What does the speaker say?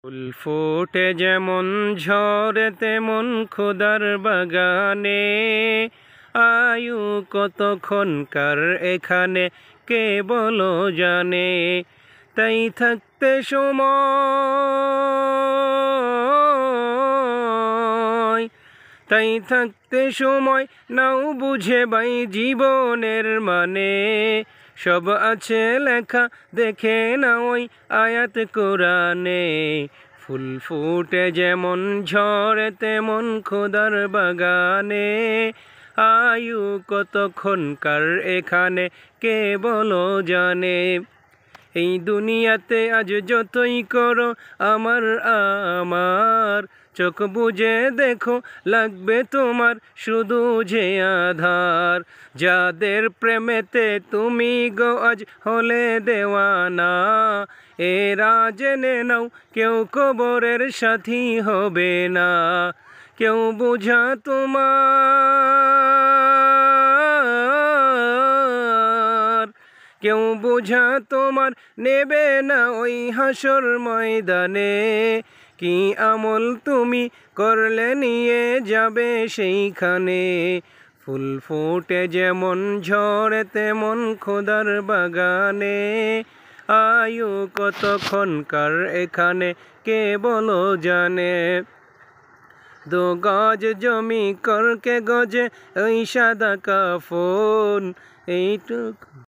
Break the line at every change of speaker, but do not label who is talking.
ফুল ফোটে যেমন ঝরে তেমন খোদার বাগানে, আয়ু কতক্ষণকার এখানে কে বলো জানে। তাই থাকতে সময় নাও বুঝে ভাই জীবনের মানে। সব আছে লেখা দেখে না ওই আয়াত কোরআনে। ফুল ফুটে যেমন ঝরে তেমন খোদার বাগানে, আয়ু কতক্ষণকার এখানে কে বলো জানে। এই দুনিয়াতে আজ যতই করো আমার চোখ বুঝে দেখো লাগবে তোমার শুধু যে আধার। যাদের প্রেমেতে তুমি গো আজ হলে দেওয়ানা, এরা জেনে নাও কেউ কবরের সাথী হবে না। কেউ বোঝা তোমার নেবে না ওই হাসর ময়দানে। কি আমল তুমি করলে নিয়ে যাবে সেইখানে। ফুল ফুটে যেমন ঝরে তেমন খোদার বাগানে, আয়ু কতক্ষণকার এখানে কে বলো জানে। 2 গজ জমি করকে গজে ওই সাদা কাফন, এইটুকু।